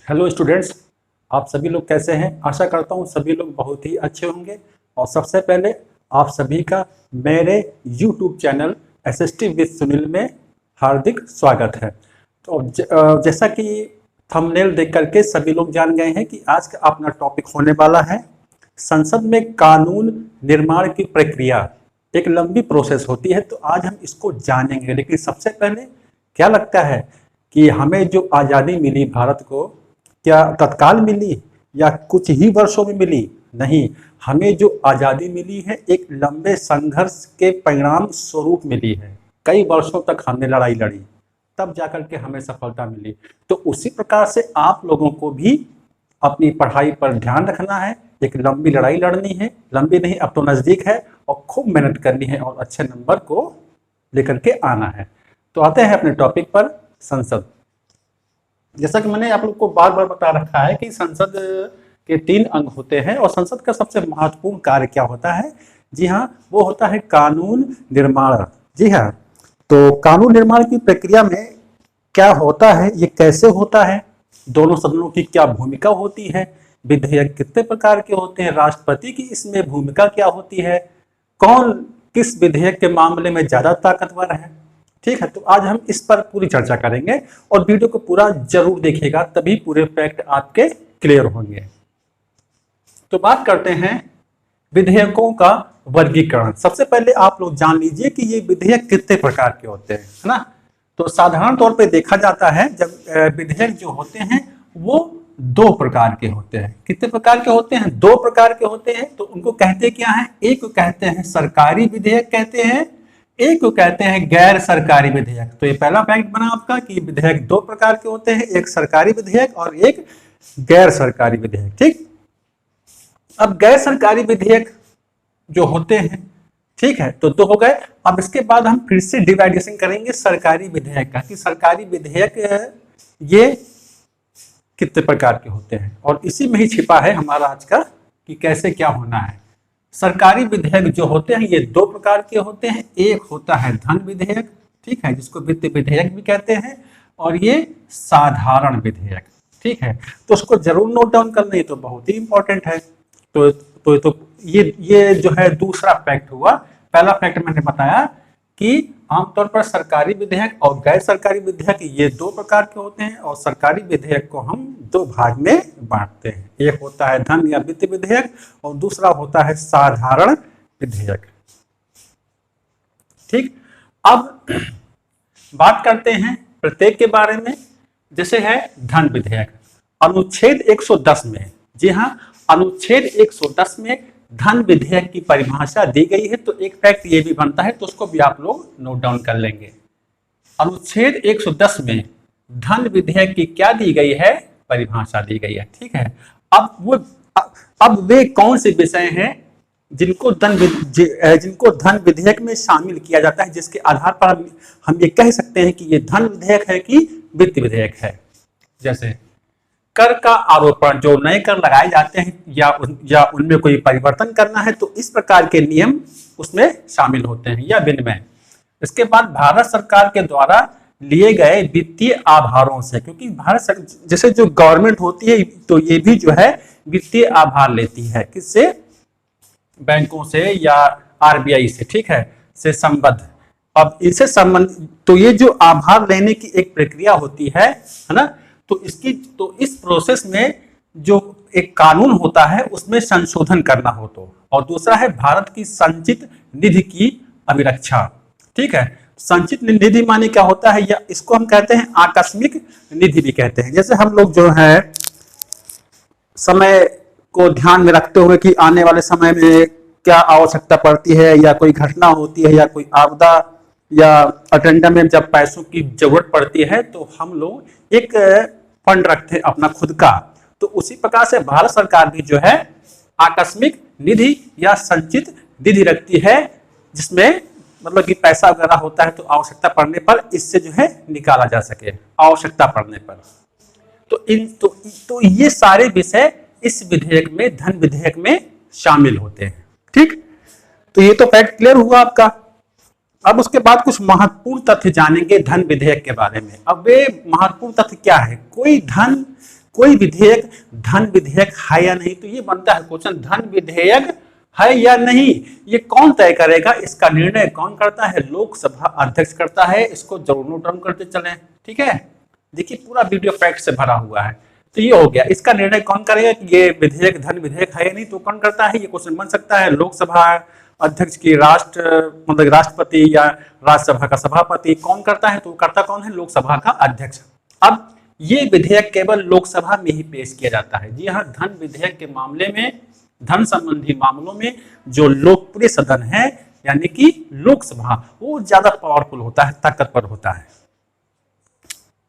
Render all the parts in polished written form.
Hello students, आप सभी लोग कैसे हैं। आशा करता हूं सभी लोग बहुत ही अच्छे होंगे। और सबसे पहले आप सभी का मेरे YouTube channel SST with Sunil में हार्दिक स्वागत है। तो जैसा कि थंबनेल देख करके सभी लोग जान गए हैं कि आज का अपना टॉपिक होने वाला है संसद में कानून निर्माण की प्रक्रिया। एक लंबी प्रोसेस होती है, तो आज हम इसको जानेंगे। लेकिन सबसे पहले क्या लगता है कि हमें जो आज़ादी मिली भारत को, क्या तत्काल मिली या कुछ ही वर्षों में मिली? नहीं, हमें जो आज़ादी मिली है एक लंबे संघर्ष के परिणाम स्वरूप मिली है। कई वर्षों तक हमने लड़ाई लड़ी, तब जाकर के हमें सफलता मिली। तो उसी प्रकार से आप लोगों को भी अपनी पढ़ाई पर ध्यान रखना है। एक लंबी लड़ाई लड़नी है, लंबी नहीं अब तो नज़दीक है, और खूब मेहनत करनी है और अच्छे नंबर को लेकर के आना है। तो आते हैं अपने टॉपिक पर, संसद। जैसा कि मैंने आप लोग को बार बार बता रखा है कि संसद के 3 अंग होते हैं, और संसद का सबसे महत्वपूर्ण कार्य क्या होता है? जी हाँ, वो होता है कानून निर्माण। जी हाँ, तो कानून निर्माण की प्रक्रिया में क्या होता है, ये कैसे होता है, दोनों सदनों की क्या भूमिका होती है, विधेयक कितने प्रकार के होते हैं, राष्ट्रपति की इसमें भूमिका क्या होती है, कौन किस विधेयक के मामले में ज्यादा ताकतवर है। ठीक है, तो आज हम इस पर पूरी चर्चा करेंगे और वीडियो को पूरा जरूर देखिएगा, तभी पूरे फैक्ट आपके क्लियर होंगे। तो बात करते हैं विधेयकों का वर्गीकरण। सबसे पहले आप लोग जान लीजिए कि ये विधेयक कितने प्रकार के होते हैं, है ना। तो साधारण तौर पे देखा जाता है जब विधेयक जो होते हैं वो 2 प्रकार के होते हैं। कितने प्रकार के होते हैं? 2 प्रकार के होते हैं। तो उनको कहते क्या है? एक को कहते हैं सरकारी विधेयक कहते हैं, एक को कहते हैं गैर सरकारी विधेयक। तो ये पहला फैक्ट बना आपका कि विधेयक 2 प्रकार के होते हैं, एक सरकारी विधेयक और एक गैर सरकारी विधेयक। ठीक, अब गैर सरकारी विधेयक जो होते हैं, ठीक है, तो 2 हो गए। अब इसके बाद हम फिर से डिवाइडेशन करेंगे सरकारी विधेयक का, कि सरकारी विधेयक ये कितने प्रकार के होते हैं, और इसी में ही छिपा है हमारा आज का कि कैसे क्या होना है। सरकारी विधेयक जो होते हैं ये 2 प्रकार के होते हैं। एक होता है धन विधेयक, ठीक है, जिसको वित्त विधेयक भी कहते हैं, और ये साधारण विधेयक। ठीक है, तो उसको जरूर नोट डाउन करना, ये तो बहुत ही इंपॉर्टेंट है। तो ये जो है दूसरा फैक्ट हुआ। पहला फैक्ट मैंने बताया कि आमतौर पर सरकारी विधेयक और गैर सरकारी विधेयक ये 2 प्रकार के होते हैं, और सरकारी विधेयक को हम 2 भाग में बांटते हैं। एक होता है धन या वित्त विधेयक और दूसरा होता है साधारण विधेयक। ठीक, अब बात करते हैं प्रत्येक के बारे में। जैसे है धन विधेयक, अनुच्छेद 110 में, जी हाँ, अनुच्छेद 110 में धन विधेयक की परिभाषा दी गई है। तो एक फैक्ट ये भी बनता है, तो उसको भी आप लोग नोट डाउन कर लेंगे। अनुच्छेद 110 में धन विधेयक की क्या दी गई है? परिभाषा दी गई है। ठीक है, अब वे कौन से विषय हैं जिनको धन विधेयक में शामिल किया जाता है, जिसके आधार पर हम ये कह सकते हैं कि ये धन विधेयक है कि वित्त विधेयक है। जैसे कर का आरोपण, जो नए कर लगाए जाते हैं या उनमें कोई परिवर्तन करना है, तो इस प्रकार के नियम उसमें शामिल होते हैं, या विनिमय। इसके बाद भारत सरकार के द्वारा लिए गए वित्तीय आभारों से, क्योंकि जैसे जो गवर्नमेंट होती है तो ये भी जो है वित्तीय आभार लेती है, किससे? बैंकों से या आरबीआई से, ठीक है, से संबद्ध। अब इसे संबंध, तो ये जो आभार लेने की एक प्रक्रिया होती है ना, तो इस प्रोसेस में जो एक कानून होता है उसमें संशोधन करना हो तो। और दूसरा है भारत की संचित निधि की अभिरक्षा। ठीक है, संचित निधि माने क्या होता है, या इसको हम कहते हैं आकस्मिक निधि भी कहते हैं। जैसे हम लोग जो है समय को ध्यान में रखते हुए कि आने वाले समय में क्या आवश्यकता पड़ती है, या कोई घटना होती है, या कोई आपदा, या अटेंडम में जब पैसों की जरूरत पड़ती है, तो हम लोग एक फंड रखते हैं अपना खुद का। तो उसी प्रकार से भारत सरकार भी जो है आकस्मिक निधि या संचित निधि रखती है, जिसमें मतलब कि पैसा वगैरह होता है, तो आवश्यकता पड़ने पर इससे जो है निकाला जा सके, आवश्यकता पड़ने पर। तो ये सारे विषय इस विधेयक में, धन विधेयक में शामिल होते हैं। ठीक, तो ये तो फैक्ट क्लियर हुआ आपका। अब उसके बाद कुछ महत्वपूर्ण तथ्य जानेंगे धन विधेयक के बारे में। अब वे महत्वपूर्ण तथ्य क्या है? कोई विधेयक धन विधेयक है या नहीं, तो ये बनता है क्वेश्चन, धन विधेयक है या नहीं, ये कौन तय करेगा, इसका निर्णय कौन करता है, लोकसभा अध्यक्ष करता है। इसको जरूर नोट डाउन करते चलें, ठीक है। देखिए पूरा वीडियो फैक्ट से भरा हुआ है। तो ये हो गया, इसका निर्णय कौन करेगा कि ये विधेयक धन विधेयक है या नहीं, तो कौन करता है, ये क्वेश्चन बन सकता है। लोकसभा अध्यक्ष की मतलब राष्ट्रपति या राज्यसभा का सभापति कौन करता है, तो करता कौन है, लोकसभा का अध्यक्ष। अब ये विधेयक केवल लोकसभा में ही पेश किया जाता है। जी हाँ, धन विधेयक के मामले में, धन संबंधी मामलों में जो लोकप्रिय सदन है यानी कि लोकसभा, वो ज्यादा पावरफुल होता है, ताकतवर होता है।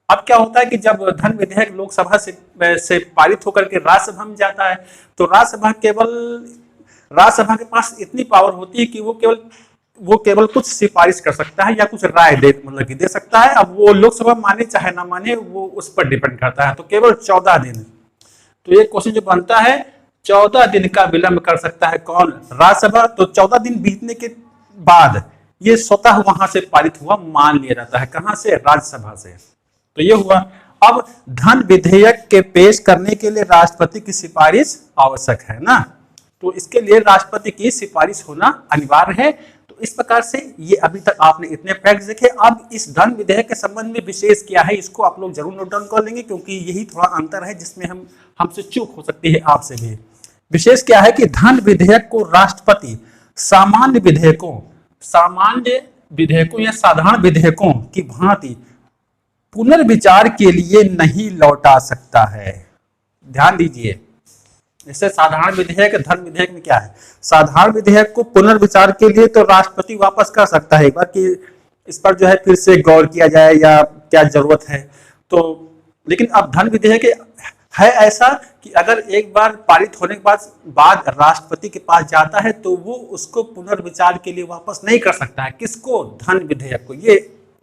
अब क्या होता है कि जब धन विधेयक लोकसभा से पारित होकर के राज्यसभा में जाता है, तो राज्यसभा के पास इतनी पावर होती है कि वो केवल कुछ सिफारिश कर सकता है या कुछ राय मतलब कि दे सकता है। अब वो लोकसभा माने चाहे ना माने, वो उस पर डिपेंड करता है। तो केवल 14 दिन, तो ये क्वेश्चन जो बनता है, 14 दिन का विलंब कर सकता है कौन, राज्यसभा। तो 14 दिन बीतने के बाद ये स्वतः वहां से पारित हुआ मान लिया जाता है, कहां से, राज्यसभा से। तो ये हुआ। अब धन विधेयक के पेश करने के लिए राष्ट्रपति की सिफारिश आवश्यक है ना, तो इसके लिए राष्ट्रपति की सिफारिश होना अनिवार्य है। तो इस प्रकार से ये अभी तक आपने इतने फैक्ट देखे। अब इस धन विधेयक के संबंध में विशेष क्या है, इसको आप लोग जरूर नोट डाउन कर लेंगे, क्योंकि यही थोड़ा अंतर है जिसमें हमसे चूक हो सकती है, आपसे भी। विशेष क्या है कि धन विधेयक को राष्ट्रपति सामान्य विधेयकों या साधारण विधेयकों की भांति पुनर्विचार के लिए नहीं लौटा सकता है। ध्यान दीजिए, इससे साधारण विधेयक, धन विधेयक में क्या है, साधारण विधेयक को पुनर्विचार के लिए तो राष्ट्रपति वापस कर सकता है एक बार कि इस पर जो है फिर से गौर किया जाए या क्या जरूरत है। तो लेकिन अब धन विधेयक है ऐसा कि अगर एक बार पारित होने के बाद राष्ट्रपति के पास जाता है तो वो उसको पुनर्विचार के लिए वापस नहीं कर सकता है। किसको, धन विधेयक को। ये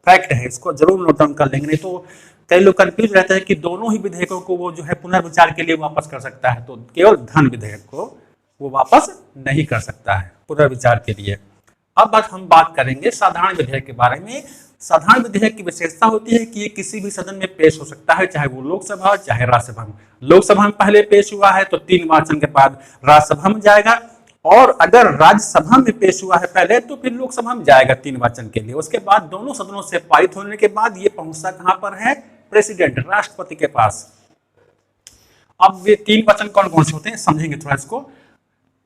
फैक्ट है, इसको जरूर नोट डाउन कर लेंगे, नहीं तो कई लोग कंफ्यूज रहते हैं कि दोनों ही विधेयकों को वो जो है पुनर्विचार के लिए वापस कर सकता है, तो केवल धन विधेयक को वो वापस नहीं कर सकता है पुनर्विचार के लिए। अब हम बात करेंगे साधारण विधेयक के बारे में। साधारण विधेयक की विशेषता होती है कि ये किसी भी सदन में पेश हो सकता है, चाहे वो लोकसभा चाहे राज्यसभा में। लोकसभा में पहले पेश हुआ है तो 3 वाचन के बाद राज्यसभा में जाएगा, और अगर राज्यसभा में पेश हुआ है पहले तो फिर लोकसभा में जाएगा 3 वाचन के लिए। उसके बाद दोनों सदनों से पारित होने के बाद ये पहुंचता कहां पर है, प्रेसिडेंट, राष्ट्रपति के पास। अब ये 3 वाचन कौन कौन से होते हैं समझेंगे थोड़ा इसको।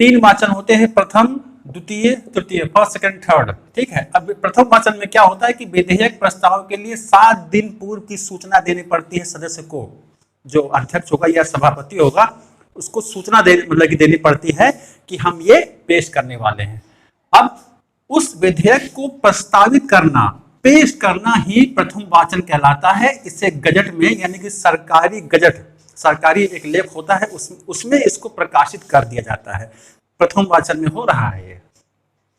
3 वाचन होते हैं, प्रथम, द्वितीय, तृतीय, फर्स्ट, सेकंड, थर्ड, ठीक है। अब प्रथम वाचन में क्या होता है कि विधेयक प्रस्ताव के लिए 7 दिन पूर्व की सूचना देनी पड़ती है सदस्य को। जो अध्यक्ष होगा या सभापति होगा उसको सूचना देनी पड़ती है कि हम ये पेश करने वाले हैं। अब उस विधेयक को प्रस्तावित करना, पेश करना ही प्रथम वाचन कहलाता है। इसे गजट में यानी कि सरकारी गजट, सरकारी एक लेख होता है उसमें इसको प्रकाशित कर दिया जाता है। प्रथम वाचन में हो रहा है ये,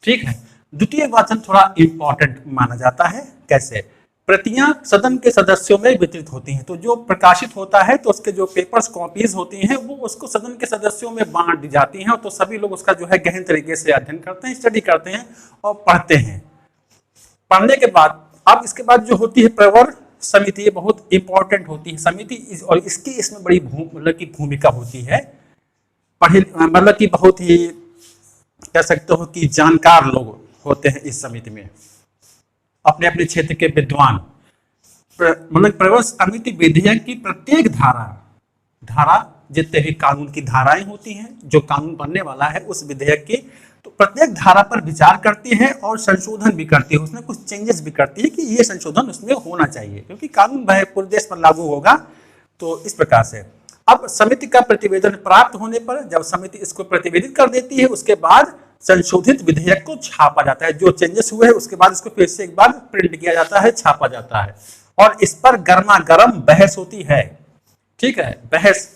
ठीक है। द्वितीय वाचन थोड़ा इंपॉर्टेंट माना जाता है। कैसे, प्रतियां सदन के सदस्यों में वितरित होती हैं, तो जो प्रकाशित होता है तो उसके जो पेपर्स कॉपीज होती हैं वो उसको सदन के सदस्यों में बांट दी जाती हैं, तो सभी लोग उसका जो है गहन तरीके से अध्ययन करते हैं, स्टडी करते हैं और पढ़ते हैं। पढ़ने के बाद अब इसके बाद जो होती है प्रवर समिति, ये बहुत इंपॉर्टेंट होती है समिति, और इसकी इसमें बड़ी भूमिका होती है। मतलब कि बहुत ही कह सकते हो कि जानकार लोग होते हैं इस समिति में, अपने अपने क्षेत्र के विद्वान। मतलब प्रवर समिति विधेयक की प्रत्येक धारा जितने भी कानून की धाराएं होती हैं, जो कानून बनने वाला है उस विधेयक की, तो प्रत्येक धारा पर विचार करती है और संशोधन भी करती है, उसमें कुछ चेंजेस भी करती है कि ये संशोधन उसमें होना चाहिए, क्योंकि कानून वह पूरे देश पर लागू होगा। तो इस प्रकार से अब समिति का प्रतिवेदन प्राप्त होने पर, जब समिति इसको प्रतिवेदित कर देती है, उसके बाद संशोधित विधेयक को छापा जाता है। जो चेंजेस हुए हैं उसके बाद इसको फिर से एक बार प्रिंट किया जाता है, छापा जाता है, और इस पर गर्मा गर्म बहस होती है, ठीक है। बहस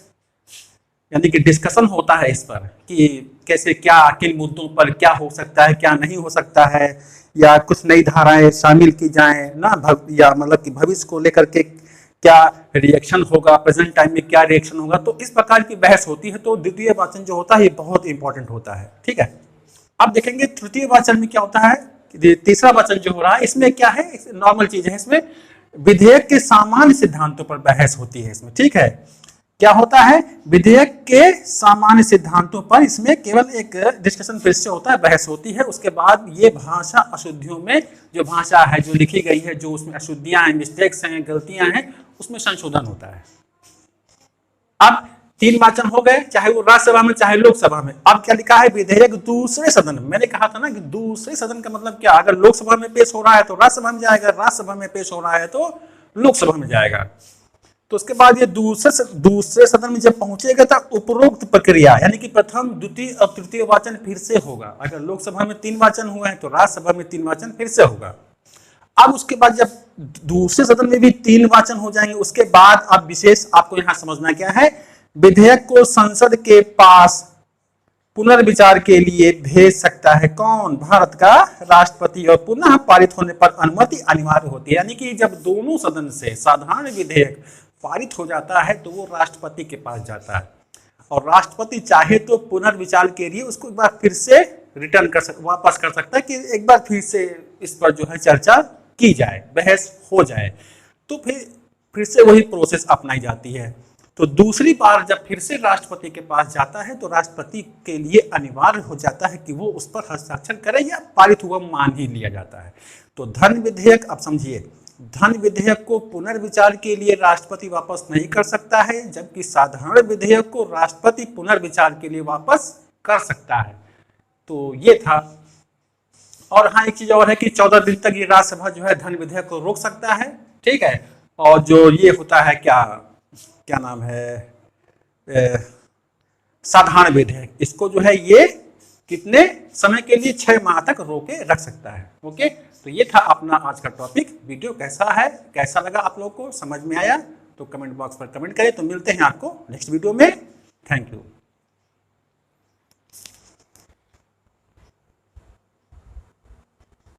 यानी कि डिस्कशन होता है इस पर कि कैसे, क्या, किन मुद्दों पर क्या हो सकता है, क्या नहीं हो सकता है, या कुछ नई धाराएं शामिल की जाएं ना, या मतलब कि भविष्य को लेकर के क्या रिएक्शन होगा, प्रेजेंट टाइम में क्या रिएक्शन होगा, तो इस प्रकार की बहस होती है। तो द्वितीय वाचन जो होता है ये बहुत इंपॉर्टेंट होता है, ठीक है। अब देखेंगे तृतीय वाचन में क्या होता है, तीसरा वाचन जो हो रहा है इसमें क्या है, नॉर्मल चीज है। इसमें विधेयक के सामान्य सिद्धांतों पर बहस होती है इसमें, ठीक है। क्या होता है, विधेयक के सामान्य सिद्धांतों पर इसमें केवल एक डिस्कशन फिर से होता है, बहस होती है। उसके बाद ये भाषा अशुद्धियों में, जो भाषा है जो लिखी गई है, जो उसमें अशुद्धियां हैं, मिस्टेक्स हैं, गलतियां हैं, उसमें संशोधन होता है। अब 3 वाचन हो गए, चाहे वो राज्यसभा में चाहे लोकसभा में। अब क्या लिखा है, विधेयक दूसरे सदन में। मैंने कहा था ना कि दूसरे सदन का मतलब क्या, अगर लोकसभा में पेश हो रहा है तो राज्यसभा में जाएगा, राज्यसभा में पेश हो रहा है तो लोकसभा में जाएगा। तो उसके बाद ये दूसरे सदन में जब पहुंचेगा तो उपरोक्त प्रक्रिया, यानी कि प्रथम, द्वितीय और तृतीय वाचन फिर से होगा। अगर लोकसभा में 3 वाचन हुए हैं तो राज्यसभा में 3 वाचन फिर से होगा। अब उसके बाद जब दूसरे सदन में भी 3 वाचन हो जाएंगे, उसके बाद अब विशेष आपको यहां समझना क्या है, विधेयक को संसद के पास पुनर्विचार के लिए भेज सकता है कौन, भारत का राष्ट्रपति, और पुनः पारित होने पर अनुमति अनिवार्य होती है। यानी कि जब दोनों सदन से साधारण विधेयक पारित हो जाता है तो वो राष्ट्रपति के पास जाता है, और राष्ट्रपति चाहे तो पुनर्विचार के लिए उसको एक बार फिर से रिटर्न वापस कर सकता है कि एक बार फिर से इस पर जो है चर्चा की जाए, बहस हो जाए। तो फिर से वही प्रोसेस अपनाई जाती है। तो दूसरी बार जब फिर से राष्ट्रपति के पास जाता है तो राष्ट्रपति के लिए अनिवार्य हो जाता है कि वो उस पर हस्ताक्षर करे, या पारित हुआ मान ही लिया जाता है। तो धन विधेयक, अब समझिए, धन विधेयक को पुनर्विचार के लिए राष्ट्रपति वापस नहीं कर सकता है, जबकि साधारण विधेयक को राष्ट्रपति पुनर्विचार के लिए वापस कर सकता है। तो ये था। और हाँ, एक चीज और है कि 14 दिन तक ये राज्यसभा जो है धन विधेयक को रोक सकता है, ठीक है। और जो ये होता है, क्या नाम है, साधारण विधेयक, इसको जो है ये कितने समय के लिए, 6 माह तक रोके रख सकता है। ओके, तो ये था अपना आज का टॉपिक। वीडियो कैसा है, कैसा लगा आप लोग को, समझ में आया तो कमेंट बॉक्स पर कमेंट करें। तो मिलते हैं आपको नेक्स्ट वीडियो में। Thank you.